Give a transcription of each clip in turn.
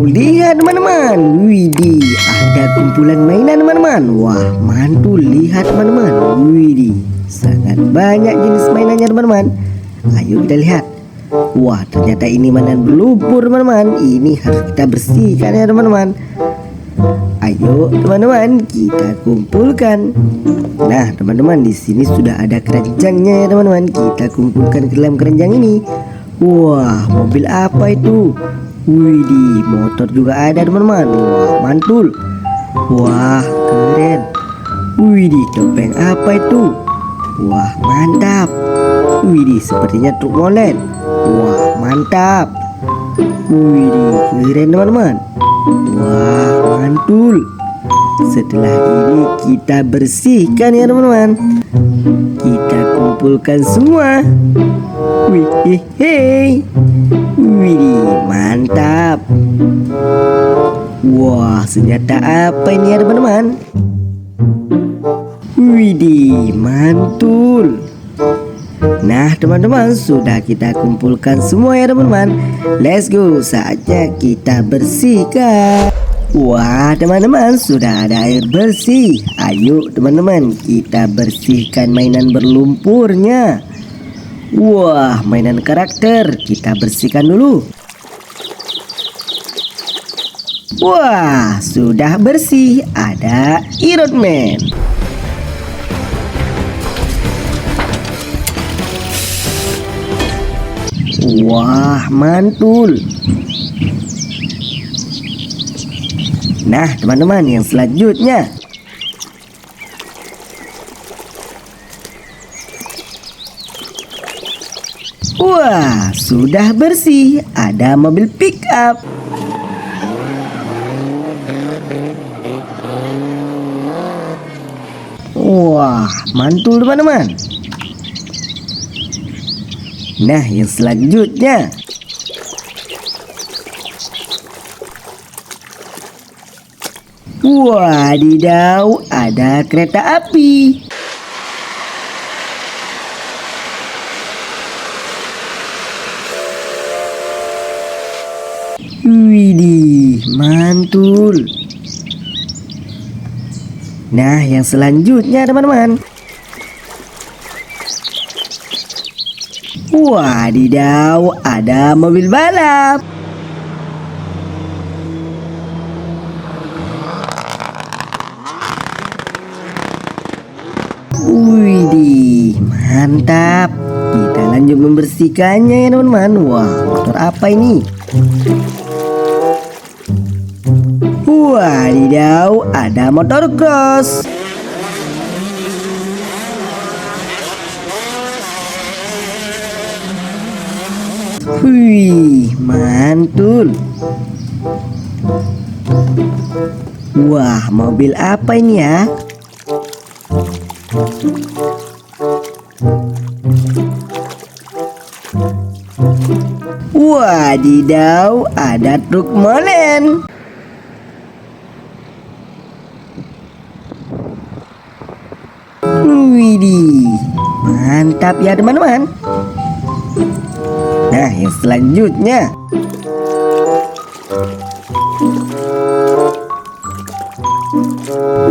Wow, lihat teman-teman. Widih, ada kumpulan mainan teman-teman. Wah, mantul, lihat teman-teman. Widih, sangat banyak jenis mainannya teman-teman. Ayo kita lihat. Wah, ternyata ini mainan berlumpur teman-teman. Ini harus kita bersihkan ya teman-teman. Ayo teman-teman, kita kumpulkan. Nah teman-teman, di sini sudah ada keranjangnya ya teman-teman. Kita kumpulkan ke dalam keranjang ini. Wah, mobil apa itu? Widih, motor juga ada teman-teman. Wah, mantul. Wah, keren. Widih, topeng apa itu? Wah, mantap. Widih, sepertinya truk molen. Wah, mantap. Widih, keren teman-teman. Wah, mantul. Setelah ini kita bersihkan ya teman-teman. Kita kumpulkan semua. Wih, hei. Widih, mantap. Wah, senjata apa ini ya teman-teman? Widih, mantul. Nah teman-teman, sudah kita kumpulkan semua ya teman-teman. Let's go, saatnya kita bersihkan. Wah teman-teman, sudah ada air bersih. Ayo teman-teman, kita bersihkan mainan berlumpurnya. Wah, mainan karakter kita bersihkan dulu. Wah, sudah bersih. Ada Iron Man. Wah, mantul. Nah teman-teman, yang selanjutnya. Wah, sudah bersih. Ada mobil pick up. Wah, mantul teman-teman. Nah, yang selanjutnya. Wadidaw, ada kereta api. Widih, mantul. Nah, yang selanjutnya teman-teman. Wadidaw, ada mobil balap. Widih, mantap. Kita lanjut membersihkannya ya teman-teman. Wah, motor apa ini? Wadidaw, ada motor cross. Wih, mantul. Wah, mobil apa ini ya? Wadidaw, ada truk molen. Widih, mantap ya teman-teman. Nah, yang selanjutnya.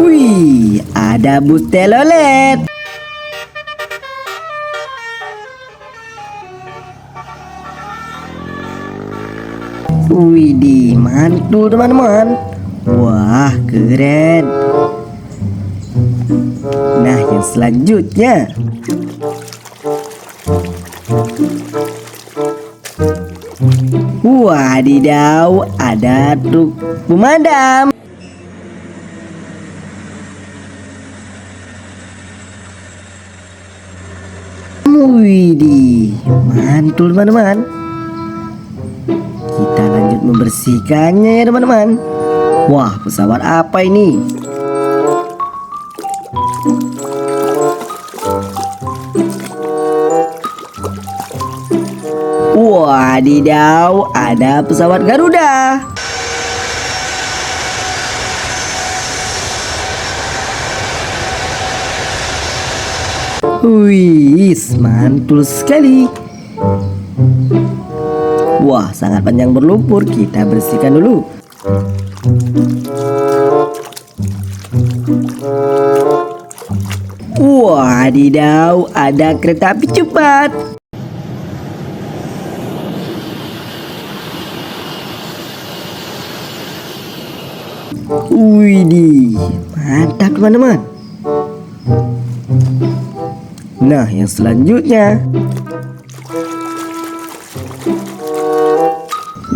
Wih, ada bus telolet. Widih, mantul teman-teman. Wah, keren. Nah, yang selanjutnya. Wadidaw, ada truk pemadam. Widih, mantul teman-teman. Kita lanjut membersihkannya ya teman-teman. Wah, pesawat apa ini? Wadidaw, ada pesawat Garuda. Wih, mantul sekali. Wah, sangat panjang berlumpur. Kita bersihkan dulu. Wadidaw, ada kereta api cepat. Widih, mantap teman-teman. Nah, yang selanjutnya.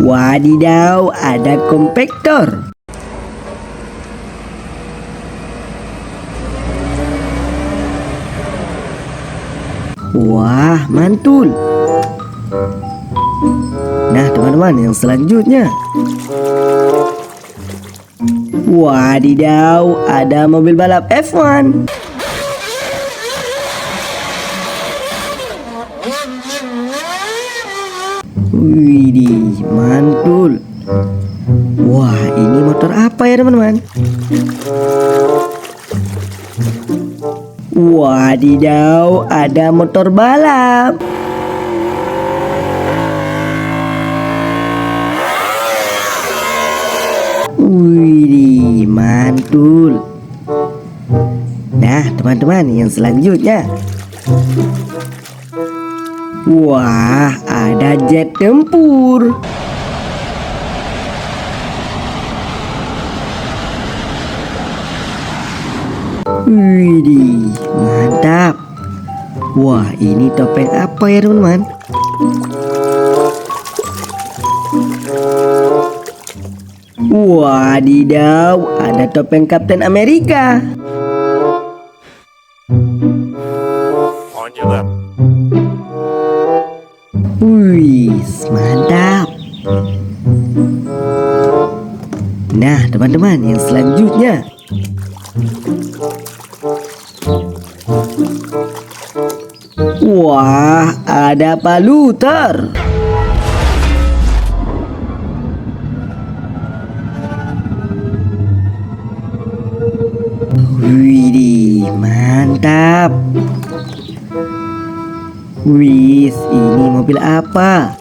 Wadidaw, ada kompaktor. Wah, mantul. Nah, teman-teman, yang selanjutnya. Wadidaw, ada mobil balap F1. Widih, mantul. Wah, ini motor apa ya teman-teman? Wadidaw, ada motor balap. Widih, mantul. Nah, teman-teman, yang selanjutnya. Wah, ada jet tempur. Widih, mantap. Wah, ini topeng apa ya teman-teman? Wadidaw, ada topeng Kapten Amerika. On your left. Wih, mantap. Nah, teman-teman, yang selanjutnya. Wah, ada paluter. Widih, mantap. Wih, ini mobil apa?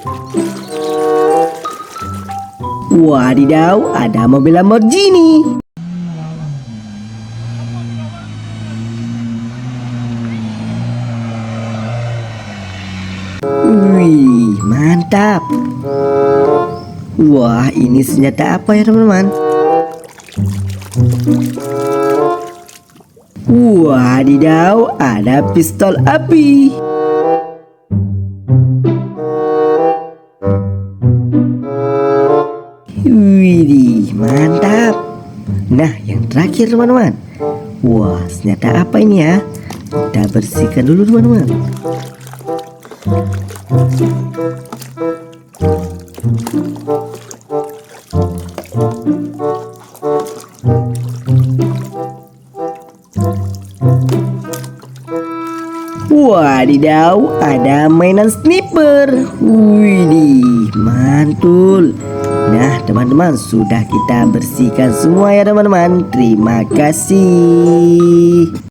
Wadidaw, ada mobil Lamborghini. Wih, mantap. Wah, ini senjata apa ya teman-teman? Wadidaw, ada pistol api. Widih, mantap. Nah, yang terakhir teman-teman. Wah, senjata apa ini ya? Kita bersihkan dulu teman-teman. Wadidaw, ada mainan sniper. Widih, mantul. Nah, teman-teman, sudah kita bersihkan semua ya teman-teman. Terima kasih.